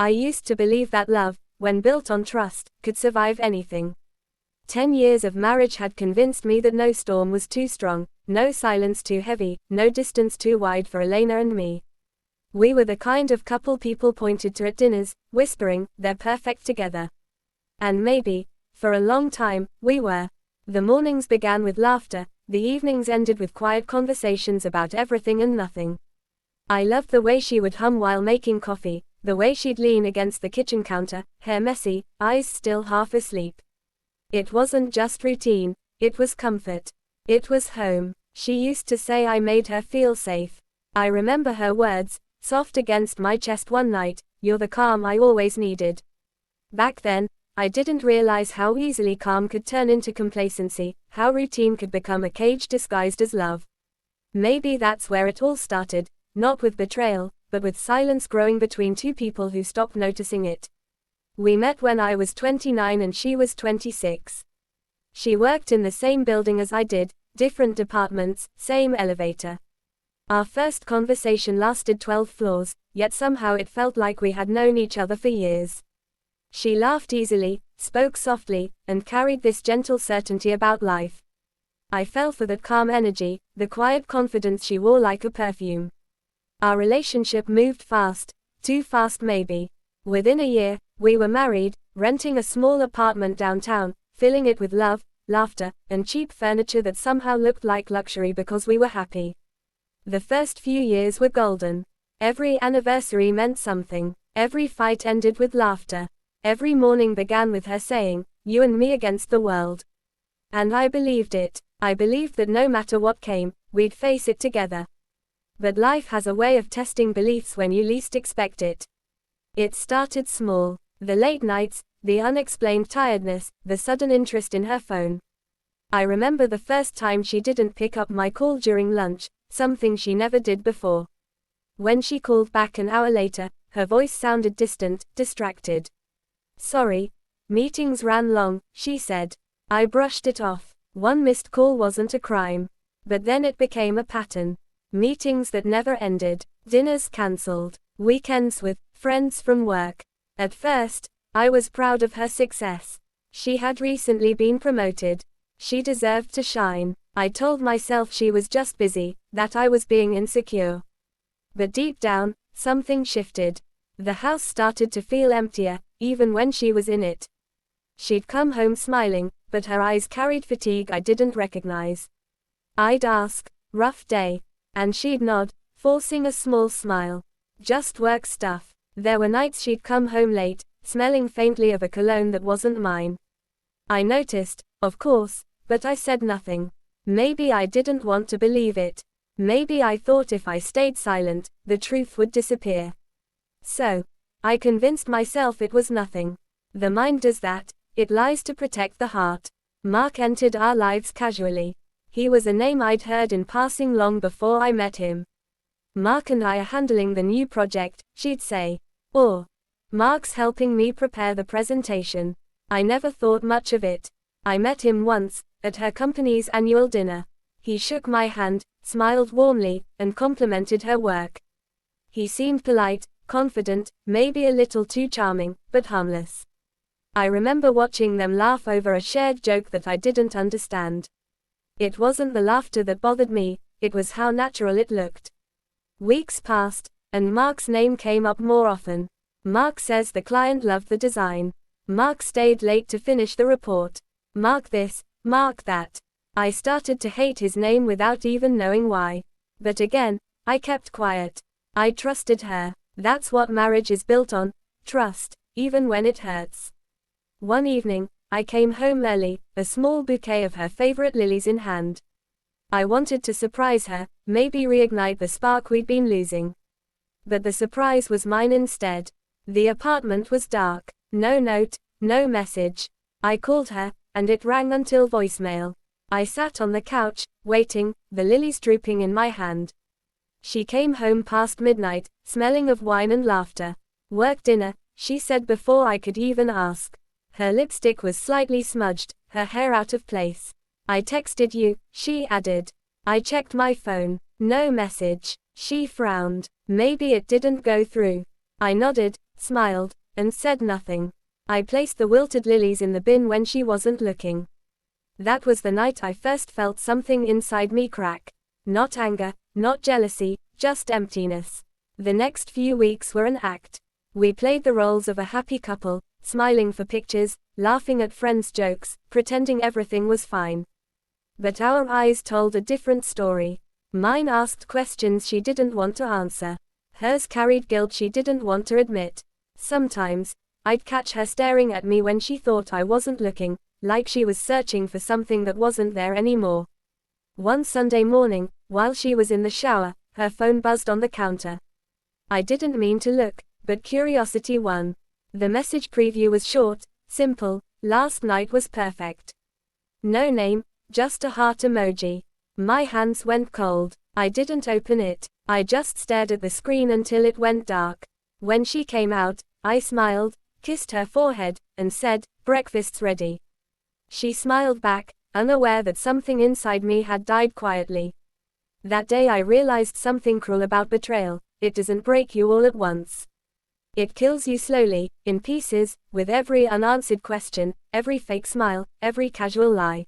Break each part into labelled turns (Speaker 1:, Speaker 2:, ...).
Speaker 1: I used to believe that love, when built on trust, could survive anything. 10 years of marriage had convinced me that no storm was too strong, no silence too heavy, no distance too wide for Elena and me. We were the kind of couple people pointed to at dinners, whispering, "They're perfect together." And maybe, for a long time, we were. The mornings began with laughter, the evenings ended with quiet conversations about everything and nothing. I loved the way she would hum while making coffee, the way she'd lean against the kitchen counter, hair messy, eyes still half asleep. It wasn't just routine, it was comfort. It was home. She used to say I made her feel safe. I remember her words, soft against my chest one night, "You're the calm I always needed." Back then, I didn't realize how easily calm could turn into complacency, how routine could become a cage disguised as love. Maybe that's where it all started, not with betrayal, but with silence growing between two people who stopped noticing it. We met when I was 29 and she was 26. She worked in the same building as I did, different departments, same elevator. Our first conversation lasted 12 floors, yet somehow it felt like we had known each other for years. She laughed easily, spoke softly, and carried this gentle certainty about life. I fell for that calm energy, the quiet confidence she wore like a perfume. Our relationship moved fast, too fast maybe. Within a year, we were married, renting a small apartment downtown, filling it with love, laughter, and cheap furniture that somehow looked like luxury because we were happy. The first few years were golden. Every anniversary meant something. Every fight ended with laughter. Every morning began with her saying, "You and me against the world." And I believed it. I believed that no matter what came, we'd face it together. But life has a way of testing beliefs when you least expect it. It started small. The late nights, the unexplained tiredness, the sudden interest in her phone. I remember the first time she didn't pick up my call during lunch, something she never did before. When she called back an hour later, her voice sounded distant, distracted. "Sorry, meetings ran long," she said. I brushed it off. One missed call wasn't a crime. But then it became a pattern. Meetings that never ended. Dinners cancelled. Weekends with friends from work. At first, I was proud of her success. She had recently been promoted. She deserved to shine. I told myself she was just busy, that I was being insecure. But deep down, something shifted. The house started to feel emptier, even when she was in it. She'd come home smiling, but her eyes carried fatigue I didn't recognize. I'd ask, "Rough day?" And she'd nod, forcing a small smile. "Just work stuff." There were nights she'd come home late, smelling faintly of a cologne that wasn't mine. I noticed, of course, but I said nothing. Maybe I didn't want to believe it. Maybe I thought if I stayed silent, the truth would disappear. So, I convinced myself it was nothing. The mind does that, it lies to protect the heart. Mark entered our lives casually. He was a name I'd heard in passing long before I met him. "Mark and I are handling the new project," she'd say. Or, "Mark's helping me prepare the presentation." I never thought much of it. I met him once, at her company's annual dinner. He shook my hand, smiled warmly, and complimented her work. He seemed polite, confident, maybe a little too charming, but harmless. I remember watching them laugh over a shared joke that I didn't understand. It wasn't the laughter that bothered me, it was how natural it looked. Weeks passed, and Mark's name came up more often. Mark says the client loved the design. Mark stayed late to finish the report. Mark this, Mark that. I started to hate his name without even knowing why. But again, I kept quiet. I trusted her. That's what marriage is built on, trust, even when it hurts. One evening, I came home early, a small bouquet of her favorite lilies in hand. I wanted to surprise her, maybe reignite the spark we'd been losing. But the surprise was mine instead. The apartment was dark. No note, no message. I called her, and it rang until voicemail. I sat on the couch, waiting, the lilies drooping in my hand. She came home past midnight, smelling of wine and laughter. "Work dinner," she said before I could even ask. Her lipstick was slightly smudged, her hair out of place. "I texted you," she added. I checked my phone. No message. She frowned. Maybe it didn't go through. I nodded, smiled, and said nothing. I placed the wilted lilies in the bin when she wasn't looking. That was the night I first felt something inside me crack. Not anger, not jealousy, just emptiness. The next few weeks were an act. We played the roles of a happy couple, smiling for pictures, laughing at friends' jokes, pretending everything was fine. But our eyes told a different story. Mine asked questions she didn't want to answer. Hers carried guilt she didn't want to admit. Sometimes, I'd catch her staring at me when she thought I wasn't looking, like she was searching for something that wasn't there anymore. One Sunday morning, while she was in the shower, her phone buzzed on the counter. I didn't mean to look, but curiosity won. The message preview was short, simple: last night was perfect. No name, just a heart emoji. My hands went cold. I didn't open it. I just stared at the screen until it went dark. When she came out, I smiled, kissed her forehead, and said, "Breakfast's ready." She smiled back, unaware that something inside me had died quietly. That day I realized something cruel about betrayal: it doesn't break you all at once. It kills you slowly, in pieces, with every unanswered question, every fake smile, every casual lie.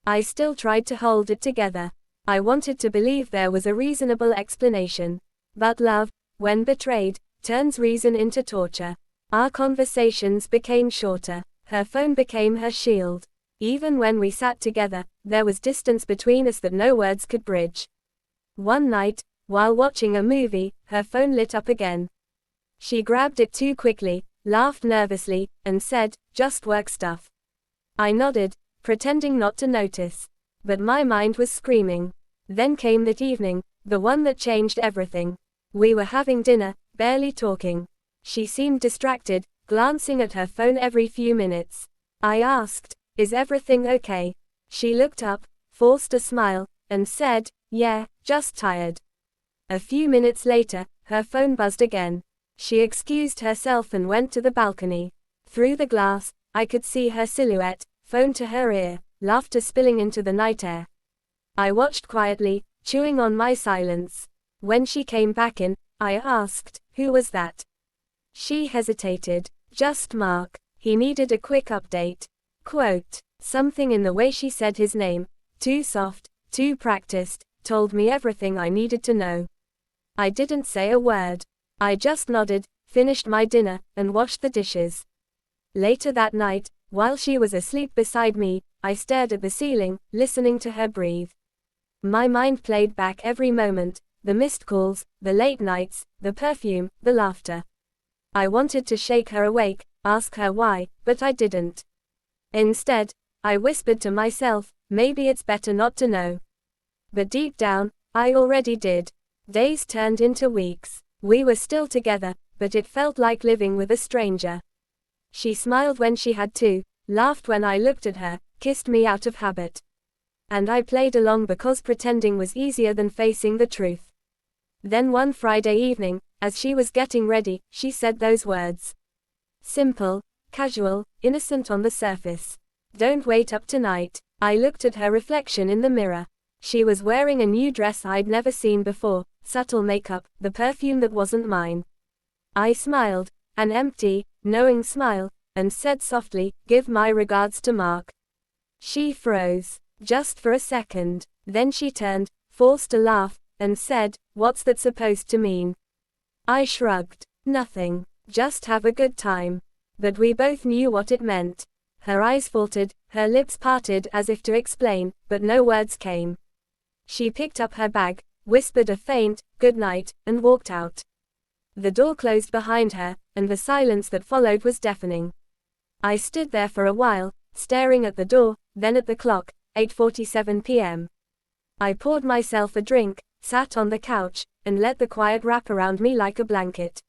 Speaker 1: I still tried to hold it together. I wanted to believe there was a reasonable explanation. But love, when betrayed, turns reason into torture. Our conversations became shorter. Her phone became her shield. Even when we sat together, there was distance between us that no words could bridge. One night, while watching a movie, her phone lit up again. She grabbed it too quickly, laughed nervously, and said, "Just work stuff." I nodded, pretending not to notice. But my mind was screaming. Then came that evening, the one that changed everything. We were having dinner, barely talking. She seemed distracted, glancing at her phone every few minutes. I asked, "Is everything okay?" She looked up, forced a smile, and said, "Yeah, just tired." A few minutes later, her phone buzzed again. She excused herself and went to the balcony. Through the glass, I could see her silhouette, phone to her ear, laughter spilling into the night air. I watched quietly, chewing on my silence. When she came back in, I asked, "Who was that?" She hesitated. "Just Mark. He needed a quick update." Quote. Something in the way she said his name, too soft, too practiced, told me everything I needed to know. I didn't say a word. I just nodded, finished my dinner, and washed the dishes. Later that night, while she was asleep beside me, I stared at the ceiling, listening to her breathe. My mind played back every moment, the missed calls, the late nights, the perfume, the laughter. I wanted to shake her awake, ask her why, but I didn't. Instead, I whispered to myself, maybe it's better not to know. But deep down, I already did. Days turned into weeks. We were still together, but it felt like living with a stranger. She smiled when she had to, laughed when I looked at her, kissed me out of habit. And I played along because pretending was easier than facing the truth. Then one Friday evening, as she was getting ready, she said those words. Simple, casual, innocent on the surface. "Don't wait up tonight." I looked at her reflection in the mirror. She was wearing a new dress I'd never seen before, subtle makeup, the perfume that wasn't mine. I smiled, an empty, knowing smile, and said softly, "Give my regards to Mark." She froze, just for a second. Then she turned, forced a laugh, and said, "What's that supposed to mean?" I shrugged. "Nothing. Just have a good time." But we both knew what it meant. Her eyes faltered, her lips parted as if to explain, but no words came. She picked up her bag, whispered a faint, "Good night," and walked out. The door closed behind her, and the silence that followed was deafening. I stood there for a while, staring at the door, then at the clock, 8:47 p.m. I poured myself a drink, sat on the couch, and let the quiet wrap around me like a blanket.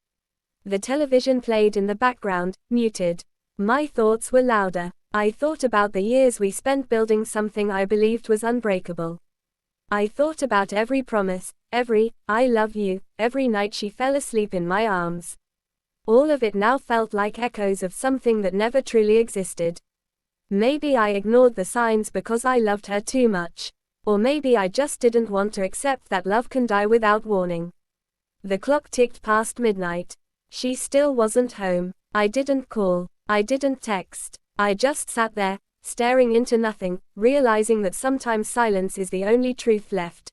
Speaker 1: The television played in the background, muted. My thoughts were louder. I thought about the years we spent building something I believed was unbreakable. I thought about every promise, every "I love you," every night she fell asleep in my arms. All of it now felt like echoes of something that never truly existed. Maybe I ignored the signs because I loved her too much. Or maybe I just didn't want to accept that love can die without warning. The clock ticked past midnight. She still wasn't home. I didn't call. I didn't text. I just sat there, staring into nothing, realizing that sometimes silence is the only truth left.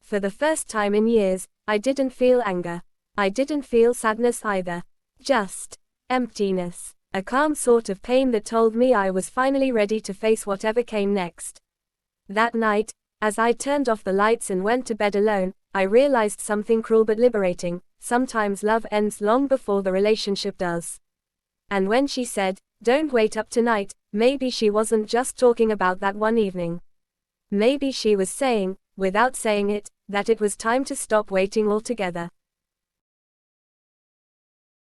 Speaker 1: For the first time in years, I didn't feel anger. I didn't feel sadness either. Just emptiness. A calm sort of pain that told me I was finally ready to face whatever came next. That night, as I turned off the lights and went to bed alone, I realized something cruel but liberating. Sometimes love ends long before the relationship does. And when she said, "Don't wait up tonight," maybe she wasn't just talking about that one evening. Maybe she was saying, without saying it, that it was time to stop waiting altogether.